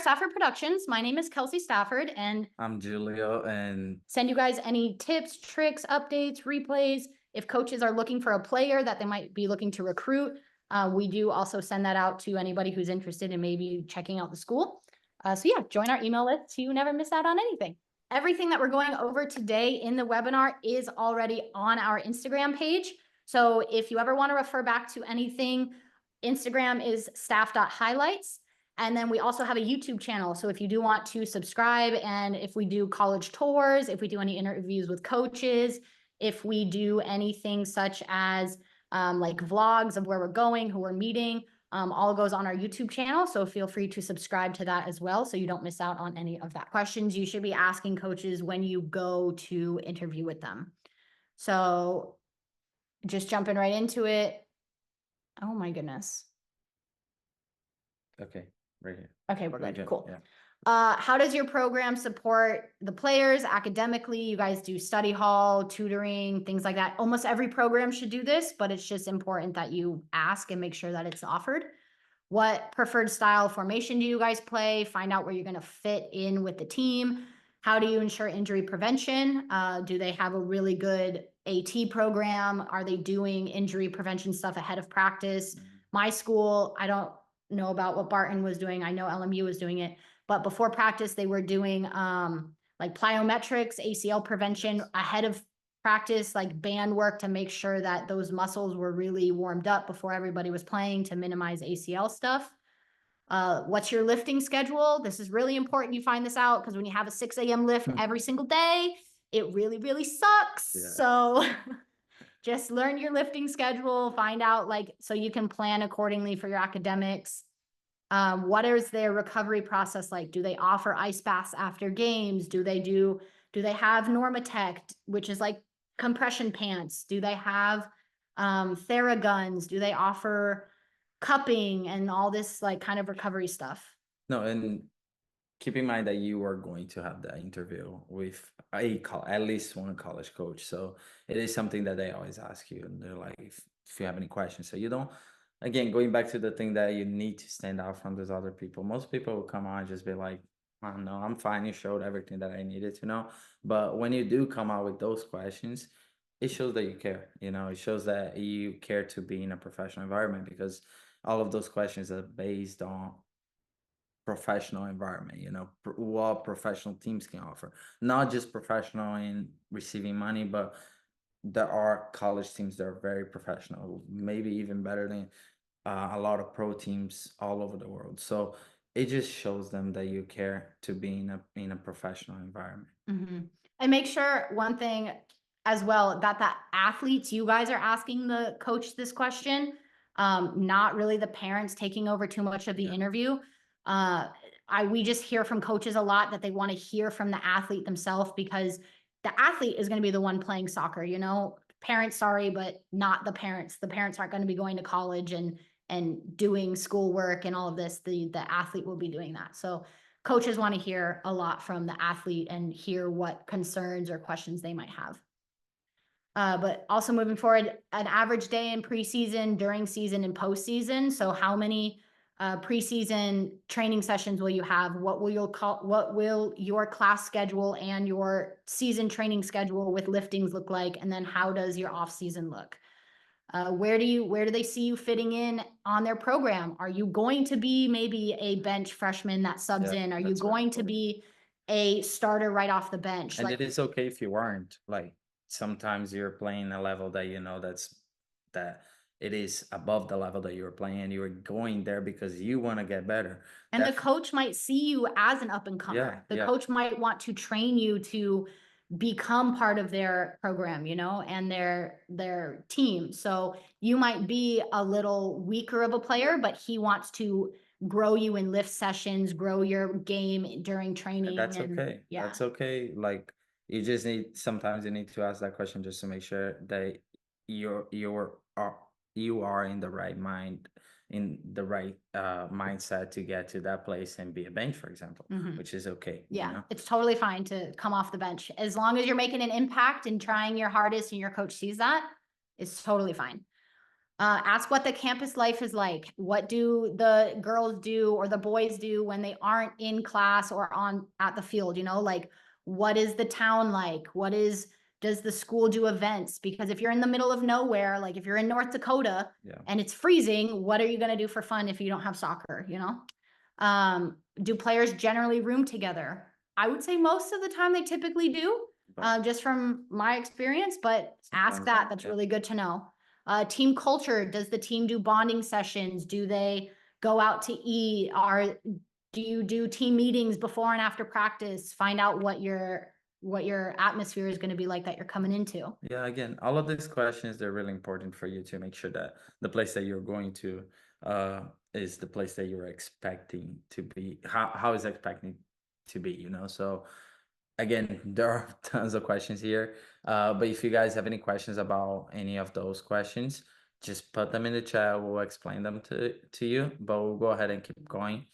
Stafford Productions. My name is Kelsey Stafford, and I'm Julio, and send you guys any tips, tricks, updates, replays. If coaches are looking for a player that they might be looking to recruit, we do also send that out to anybody who's interested in maybe checking out the school. So yeah, join our email list so you never miss out on anything. Everything that we're going over today in the webinar is already on our Instagram page. So if you ever want to refer back to anything, Instagram is staff.highlights. And then we also have a YouTube channel. So if you do want to subscribe, and if we do college tours, if we do any interviews with coaches, if we do anything such as like vlogs of where we're going, who we're meeting, all goes on our YouTube channel. So feel free to subscribe to that as well, so you don't miss out on any of that questions you should be asking coaches when you go to interview with them. So just jumping right into it. Oh my goodness. okay, right here. Okay, we're good. Cool. Yeah. How does your program support the players academically? You guys do study hall, tutoring, things like that. Almost every program should do this, but it's just important that you ask and make sure that it's offered. What preferred style formation do you guys play? Find out where you're going to fit in with the team. How do you ensure injury prevention? Do they have a really good AT program? Are they doing injury prevention stuff ahead of practice? My school, I don't know about what Barton was doing. I know LMU was doing it, but before practice, they were doing like plyometrics, ACL prevention ahead of practice, like band work to make sure that those muscles were really warmed up before everybody was playing to minimize ACL stuff. What's your lifting schedule? This is really important you find this out, because when you have a 6 a.m. lift every single day, it really, really sucks. Yeah. So just learn your lifting schedule, find out like, so you can plan accordingly for your academics. What is their recovery process like? Do they offer ice baths after games? Do they have Normatec, which is like compression pants? Do they have Theraguns? Do they offer cupping and all this like kind of recovery stuff? No, and keep in mind that you are going to have that interview with at least one college coach. So it is something that they always ask you, and they're like, if you have any questions. So you don't, again, going back to the thing that you need to stand out from those other people. Most people will come on and just be like, I don't know, I'm fine. You showed everything that I needed to know. But when you do come out with those questions, it shows that you care. It shows that you care to be in a professional environment, because all of those questions are based on professional environment, what professional teams can offer, not just professional in receiving money, but there are college teams that are very professional, maybe even better than a lot of pro teams all over the world. So it just shows them that you care to be in a professional environment. And make sure one thing as well, that the athletes, you guys are asking the coach this question, not really the parents taking over too much of the interview. We just hear from coaches a lot that they want to hear from the athlete themselves, because the athlete is going to be the one playing soccer, parents, sorry, but not the parents. The parents aren't going to be going to college and doing schoolwork and all of this. The athlete will be doing that. So coaches want to hear a lot from the athlete and hear what concerns or questions they might have. But also moving forward, an average day in preseason, during season, and postseason. So how many preseason training sessions will you have? What will your class schedule and your season training schedule with liftings look like? And then how does your off season look? Where do they see you fitting in on their program? Are you going to be maybe a bench freshman that subs in? Are you going to be a starter right off the bench? And it is okay if you aren't. Like, sometimes you're playing a level that that it is above the level that you're playing, and you're going there because you want to get better. And the coach might see you as an up and comer. The coach might want to train you to become part of their program, and their team. So you might be a little weaker of a player, but he wants to grow you in lift sessions, grow your game during training. That's okay. Yeah. That's okay. Like, sometimes you need to ask that question just to make sure that you are in the right mindset to get to that place and be a bench, for example, which is okay. Yeah, it's totally fine to come off the bench. As long as you're making an impact and trying your hardest and your coach sees that, it's totally fine. Ask what the campus life is like. What do the girls do or the boys do when they aren't in class or on at the field? You know, like what is the town like? Does the school do events? Because if you're in the middle of nowhere, like if you're in North Dakota Yeah. and it's freezing, what are you going to do for fun if you don't have soccer? You know, do players generally room together? I would say most of the time they typically do, But just from my experience, but ask sometimes that. not, That's yeah. really good to know. Team culture, does the team do bonding sessions? Do they go out to eat? Do you do team meetings before and after practice? Find out what your atmosphere is going to be like that you're coming into. Yeah, again, all of these questions, they're really important for you to make sure that the place that you're going to uh is the place that you're expecting to be. How is expecting to be, you know? So again, there are tons of questions here. But if you guys have any questions about any of those questions, just put them in the chat. We'll explain them to you, but we'll go ahead and keep going.